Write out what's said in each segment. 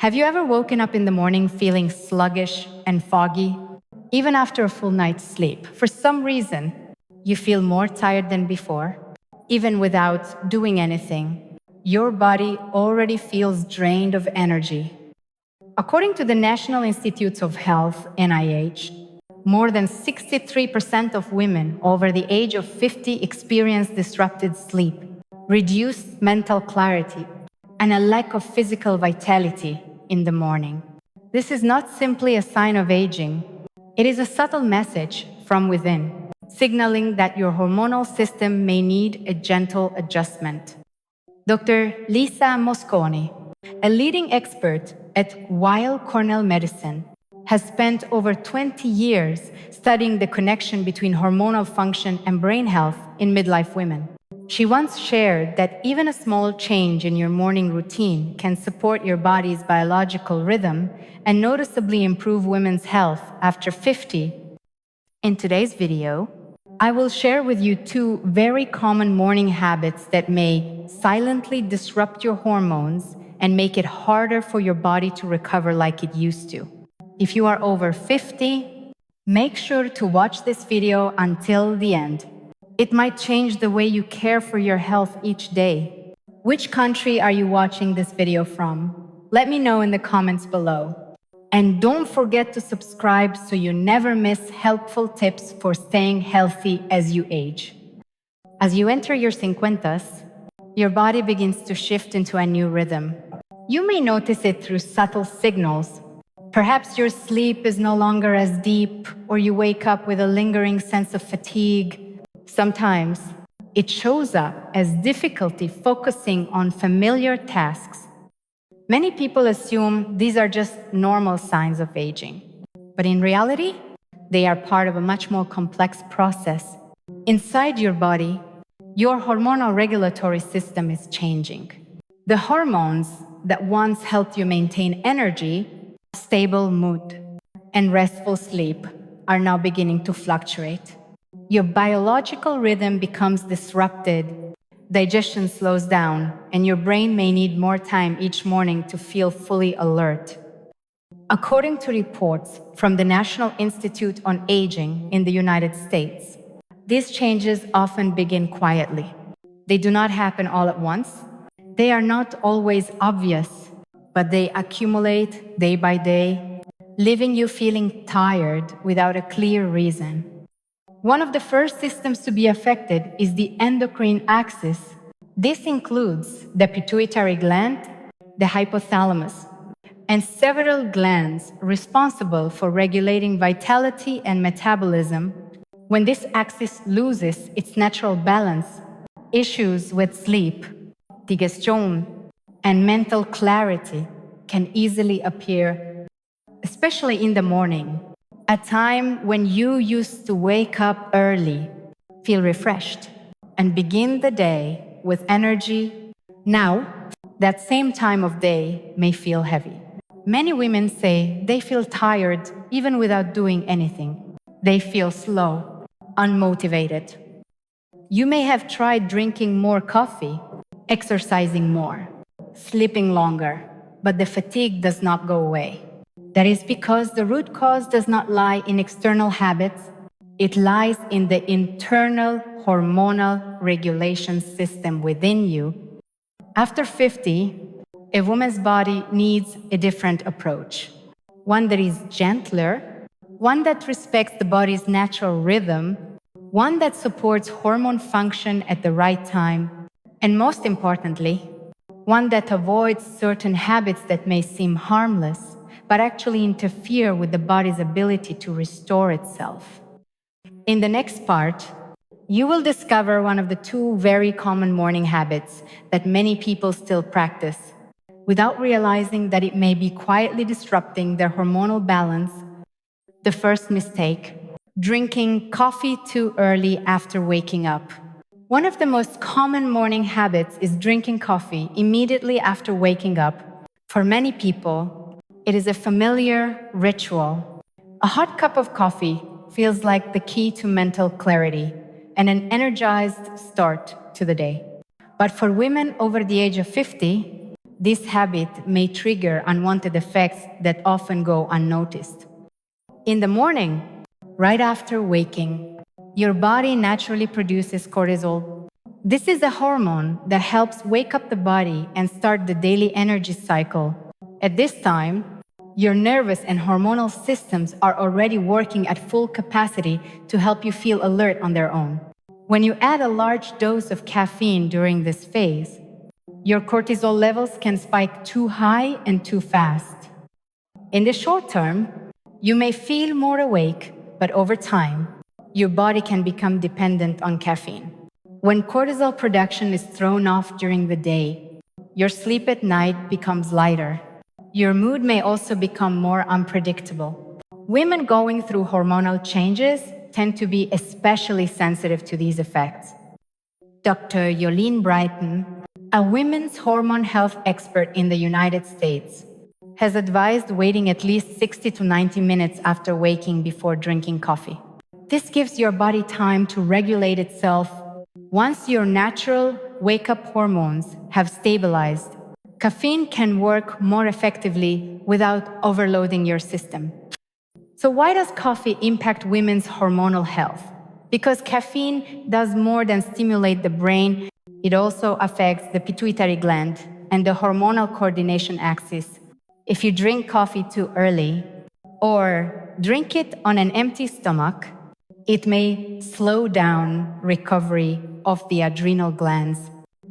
Have you ever woken up in the morning feeling sluggish and foggy? Even after a full night's sleep, for some reason, you feel more tired than before, even without doing anything. Your body already feels drained of energy. According to the National Institutes of Health, NIH, more than 63% of women over the age of 50 experience disrupted sleep, reduced mental clarity, and a lack of physical vitality in the morning. This is not simply a sign of aging, it is a subtle message from within, signaling that your hormonal system may need a gentle adjustment. Dr. Lisa Mosconi, a leading expert at Weill Cornell Medicine, has spent over 20 years studying the connection between hormonal function and brain health in midlife women. She once shared that even a small change in your morning routine can support your body's biological rhythm and noticeably improve women's health after 50. In today's video, I will share with you two very common morning habits that may silently disrupt your hormones and make it harder for your body to recover like it used to. If you are over 50, make sure to watch this video until the end. It might change the way you care for your health each day. Which country are you watching this video from? Let me know in the comments below. And don't forget to subscribe so you never miss helpful tips for staying healthy as you age. As you enter your cincuentas, your body begins to shift into a new rhythm. You may notice it through subtle signals. Perhaps your sleep is no longer as deep, or you wake up with a lingering sense of fatigue. Sometimes, it shows up as difficulty focusing on familiar tasks. Many people assume these are just normal signs of aging, but in reality, they are part of a much more complex process. Inside your body, your hormonal regulatory system is changing. The hormones that once helped you maintain energy, stable mood, and restful sleep are now beginning to fluctuate. Your biological rhythm becomes disrupted, digestion slows down, and your brain may need more time each morning to feel fully alert. According to reports from the National Institute on Aging in the United States, these changes often begin quietly. They do not happen all at once. They are not always obvious, but they accumulate day by day, leaving you feeling tired without a clear reason. One of the first systems to be affected is the endocrine axis. This includes the pituitary gland, the hypothalamus, and several glands responsible for regulating vitality and metabolism. When this axis loses its natural balance, issues with sleep, digestion, and mental clarity can easily appear, especially in the morning. A time when you used to wake up early, feel refreshed, and begin the day with energy. Now, that same time of day may feel heavy. Many women say they feel tired even without doing anything. They feel slow, unmotivated. You may have tried drinking more coffee, exercising more, sleeping longer, but the fatigue does not go away. That is because the root cause does not lie in external habits, it lies in the internal hormonal regulation system within you. After 50, a woman's body needs a different approach, one that is gentler, one that respects the body's natural rhythm, one that supports hormone function at the right time, and most importantly, one that avoids certain habits that may seem harmless, but actually interfere with the body's ability to restore itself. In the next part, you will discover one of the two very common morning habits that many people still practice, without realizing that it may be quietly disrupting their hormonal balance. The first mistake: drinking coffee too early after waking up. One of the most common morning habits is drinking coffee immediately after waking up. For many people, it is a familiar ritual. A hot cup of coffee feels like the key to mental clarity and an energized start to the day. But for women over the age of 50, This habit may trigger unwanted effects that often go unnoticed. In the morning, right after waking, your body naturally produces cortisol. This is a hormone that helps wake up the body and start the daily energy cycle. At this time, your nervous and hormonal systems are already working at full capacity to help you feel alert on their own. When you add a large dose of caffeine during this phase, your cortisol levels can spike too high and too fast. In the short term, you may feel more awake, but over time, your body can become dependent on caffeine. When cortisol production is thrown off during the day, your sleep at night becomes lighter. Your mood may also become more unpredictable. Women going through hormonal changes tend to be especially sensitive to these effects. Dr. Yolene Brighton, a women's hormone health expert in the United States, has advised waiting at least 60 to 90 minutes after waking before drinking coffee. This gives your body time to regulate itself. Once your natural wake-up hormones have stabilized, caffeine can work more effectively without overloading your system. So why does coffee impact women's hormonal health? Because caffeine does more than stimulate the brain, it also affects the pituitary gland and the hormonal coordination axis. If you drink coffee too early or drink it on an empty stomach, it may slow down recovery of the adrenal glands.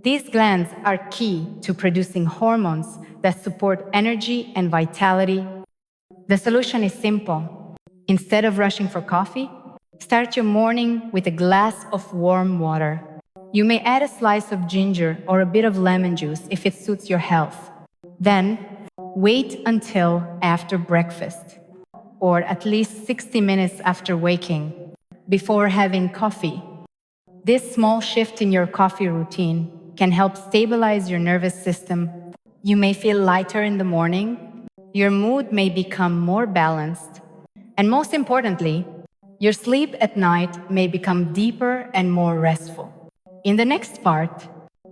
These glands are key to producing hormones that support energy and vitality. The solution is simple. Instead of rushing for coffee, start your morning with a glass of warm water. You may add a slice of ginger or a bit of lemon juice if it suits your health. Then, wait until after breakfast, or at least 60 minutes after waking, before having coffee. This small shift in your coffee routine can help stabilize your nervous system. You may feel lighter in the morning, your mood may become more balanced, and most importantly, your sleep at night may become deeper and more restful. In the next part,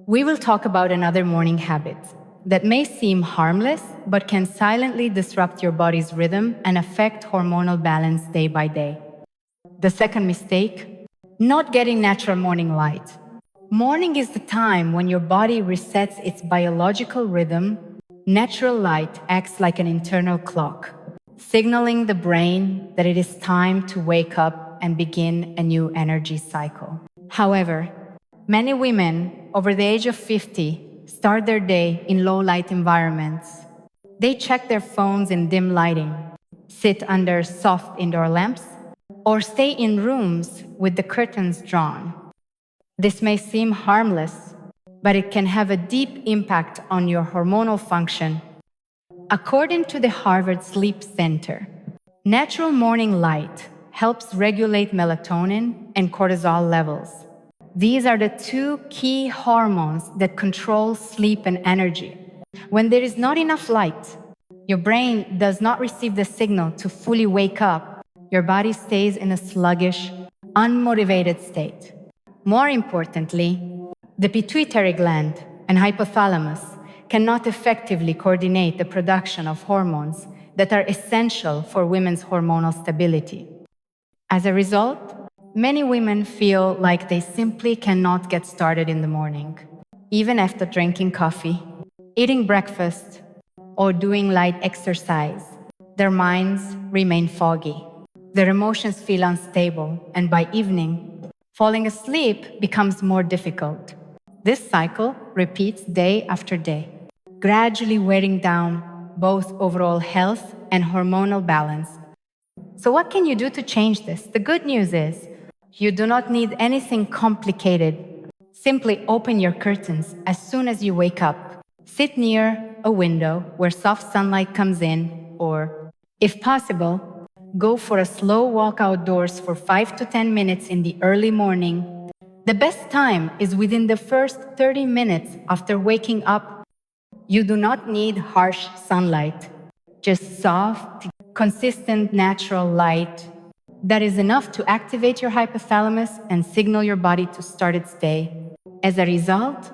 we will talk about another morning habit that may seem harmless but can silently disrupt your body's rhythm and affect hormonal balance day by day. The second mistake, not getting natural morning light. Morning is the time when your body resets its biological rhythm. Natural light acts like an internal clock, signaling the brain that it is time to wake up and begin a new energy cycle. However, many women over the age of 50 start their day in low-light environments. They check their phones in dim lighting, sit under soft indoor lamps, or stay in rooms with the curtains drawn. This may seem harmless, but it can have a deep impact on your hormonal function. According to the Harvard Sleep Center, natural morning light helps regulate melatonin and cortisol levels. These are the two key hormones that control sleep and energy. When there is not enough light, your brain does not receive the signal to fully wake up. Your body stays in a sluggish, unmotivated state. More importantly, the pituitary gland and hypothalamus cannot effectively coordinate the production of hormones that are essential for women's hormonal stability. As a result, many women feel like they simply cannot get started in the morning. Even after drinking coffee, eating breakfast, or doing light exercise, their minds remain foggy. Their emotions feel unstable, and by evening, falling asleep becomes more difficult. This cycle repeats day after day, gradually wearing down both overall health and hormonal balance. So what can you do to change this? The good news is, you do not need anything complicated. Simply open your curtains as soon as you wake up. Sit near a window where soft sunlight comes in, or, if possible, go for a slow walk outdoors for 5 to 10 minutes in the early morning. The best time is within the first 30 minutes after waking up. You do not need harsh sunlight, just soft, consistent natural light that is enough to activate your hypothalamus and signal your body to start its day. As a result,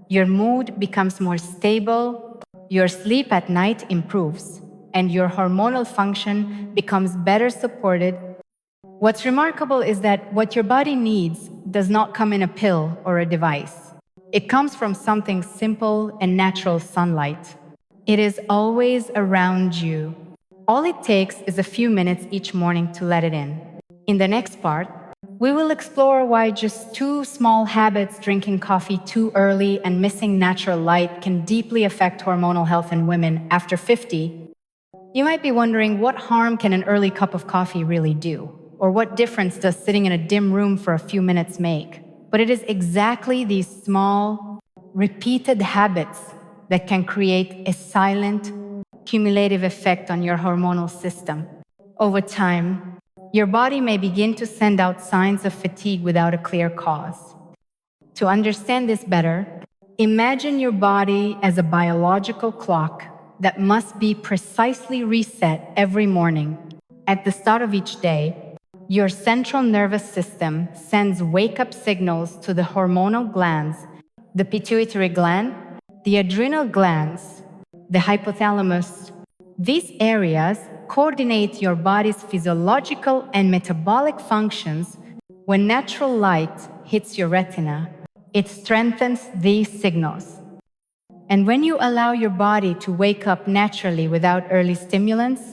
your mood becomes more stable, Your sleep at night improves, and your hormonal function becomes better supported. What's remarkable is that what your body needs does not come in a pill or a device. It comes from something simple and natural: sunlight. It is always around you. All it takes is a few minutes each morning to let it in. In the next part, we will explore why just two small habits, drinking coffee too early and missing natural light, can deeply affect hormonal health in women after 50. You might be wondering, what harm can an early cup of coffee really do? Or what difference does sitting in a dim room for a few minutes make? But it is exactly these small, repeated habits that can create a silent, cumulative effect on your hormonal system. Over time, your body may begin to send out signs of fatigue without a clear cause. To understand this better, imagine your body as a biological clock that must be precisely reset every morning. At the start of each day, your central nervous system sends wake-up signals to the hormonal glands: the pituitary gland, the adrenal glands, the hypothalamus. These areas coordinate your body's physiological and metabolic functions. When natural light hits your retina, it strengthens these signals. And when you allow your body to wake up naturally without early stimulants,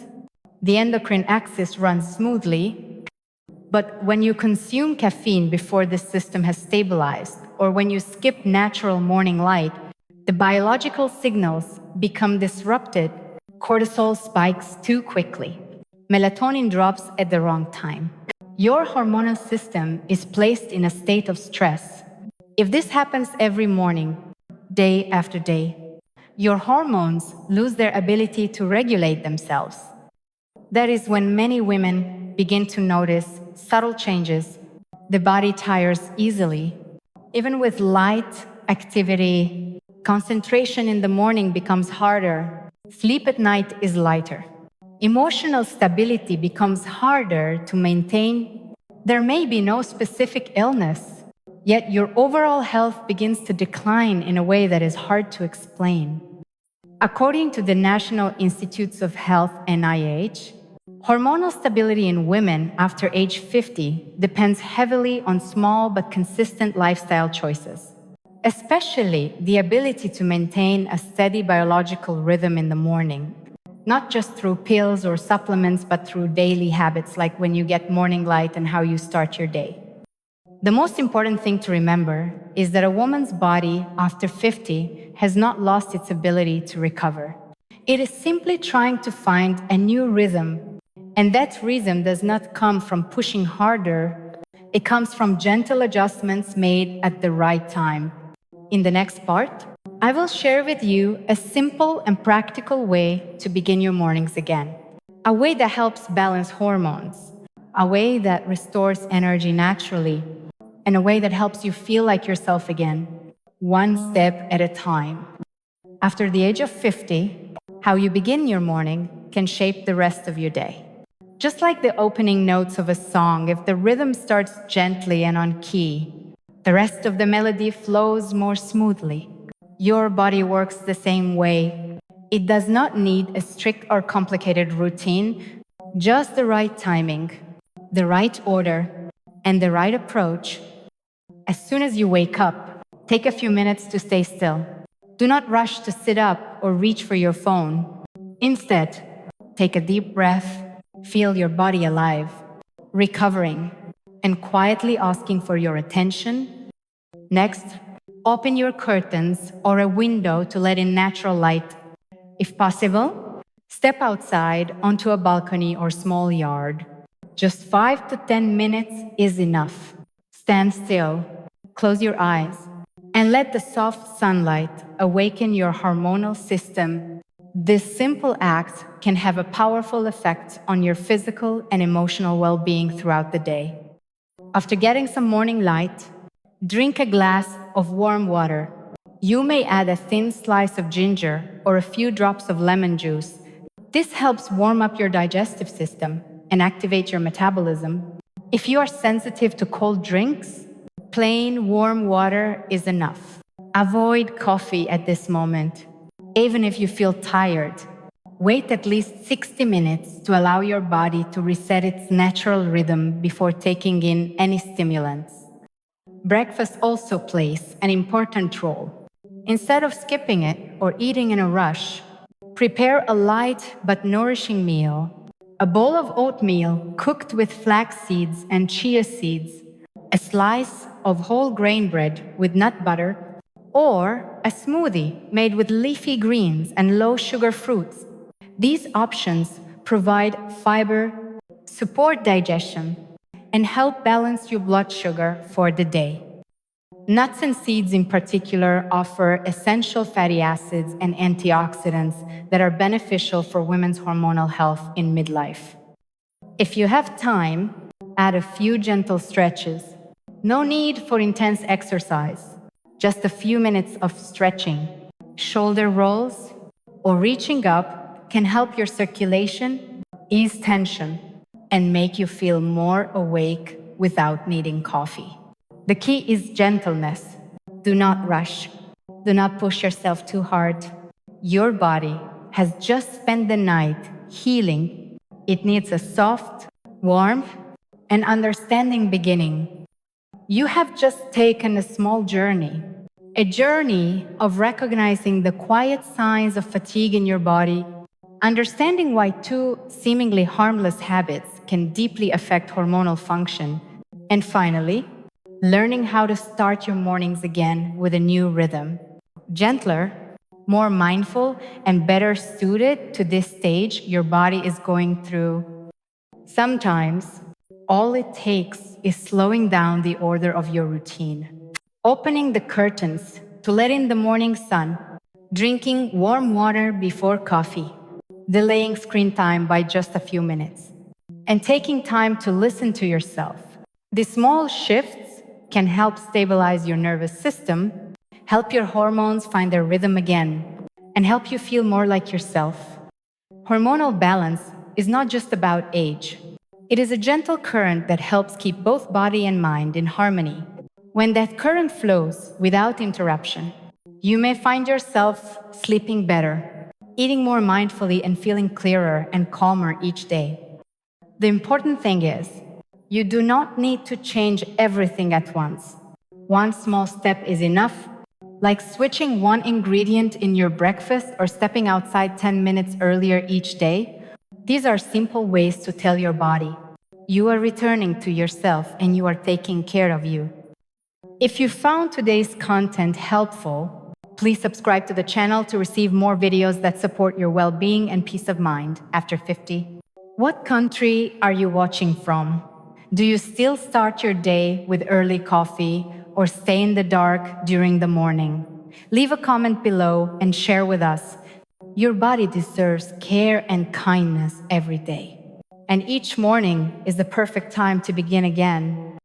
the endocrine axis runs smoothly. But when you consume caffeine before the system has stabilized, or when you skip natural morning light, the biological signals become disrupted. Cortisol spikes too quickly. Melatonin drops at the wrong time. Your hormonal system is placed in a state of stress. If this happens every morning, day after day, your hormones lose their ability to regulate themselves. That is when many women begin to notice subtle changes. The body tires easily. Even with light activity, concentration in the morning becomes harder. Sleep at night is lighter. Emotional stability becomes harder to maintain. There may be no specific illness, yet your overall health begins to decline in a way that is hard to explain. According to the National Institutes of Health (NIH), hormonal stability in women after age 50 depends heavily on small but consistent lifestyle choices, especially the ability to maintain a steady biological rhythm in the morning, not just through pills or supplements, but through daily habits like when you get morning light and how you start your day. The most important thing to remember is that a woman's body after 50 has not lost its ability to recover. It is simply trying to find a new rhythm, and that rhythm does not come from pushing harder. It comes from gentle adjustments made at the right time. In the next part, I will share with you a simple and practical way to begin your mornings again. A way that helps balance hormones, a way that restores energy naturally, and a way that helps you feel like yourself again, one step at a time. After the age of 50, how you begin your morning can shape the rest of your day. Just like the opening notes of a song, if the rhythm starts gently and on key, the rest of the melody flows more smoothly. Your body works the same way. It does not need a strict or complicated routine, just the right timing, the right order, and the right approach. As soon as you wake up, take a few minutes to stay still. Do not rush to sit up or reach for your phone. Instead, take a deep breath, feel your body alive, recovering, and quietly asking for your attention. Next, open your curtains or a window to let in natural light. If possible, step outside onto a balcony or small yard. Just 5 to 10 minutes is enough. Stand still, close your eyes, and let the soft sunlight awaken your hormonal system. This simple act can have a powerful effect on your physical and emotional well-being throughout the day. After getting some morning light, drink a glass of warm water. You may add a thin slice of ginger or a few drops of lemon juice. This helps warm up your digestive system and activate your metabolism. If you are sensitive to cold drinks, plain warm water is enough. Avoid coffee at this moment. Even if you feel tired, wait at least 60 minutes to allow your body to reset its natural rhythm before taking in any stimulants. Breakfast also plays an important role. Instead of skipping it or eating in a rush, prepare a light but nourishing meal. A bowl of oatmeal cooked with flax seeds and chia seeds, a slice of whole grain bread with nut butter, or a smoothie made with leafy greens and low sugar fruits. These options provide fiber, support digestion, and help balance your blood sugar for the day. Nuts and seeds in particular offer essential fatty acids and antioxidants that are beneficial for women's hormonal health in midlife. If you have time, add a few gentle stretches. No need for intense exercise, just a few minutes of stretching. Shoulder rolls or reaching up can help your circulation, ease tension, and make you feel more awake without needing coffee. The key is gentleness. Do not rush. Do not push yourself too hard. Your body has just spent the night healing. It needs a soft, warm, and understanding beginning. You have just taken a small journey, a journey of recognizing the quiet signs of fatigue in your body, understanding why two seemingly harmless habits can deeply affect hormonal function, and finally, learning how to start your mornings again with a new rhythm. Gentler, more mindful, and better suited to this stage your body is going through. Sometimes, all it takes is slowing down the order of your routine, opening the curtains to let in the morning sun, drinking warm water before coffee, delaying screen time by just a few minutes, and taking time to listen to yourself. These small shifts can help stabilize your nervous system, help your hormones find their rhythm again, and help you feel more like yourself. Hormonal balance is not just about age. It is a gentle current that helps keep both body and mind in harmony. When that current flows without interruption, you may find yourself sleeping better, eating more mindfully, and feeling clearer and calmer each day. The important thing is, you do not need to change everything at once. One small step is enough, like switching one ingredient in your breakfast or stepping outside 10 minutes earlier each day. These are simple ways to tell your body, you are returning to yourself and you are taking care of you. If you found today's content helpful, please subscribe to the channel to receive more videos that support your well-being and peace of mind after 50. What country are you watching from? Do you still start your day with early coffee or stay in the dark during the morning? Leave a comment below and share with us. Your body deserves care and kindness every day. And each morning is the perfect time to begin again.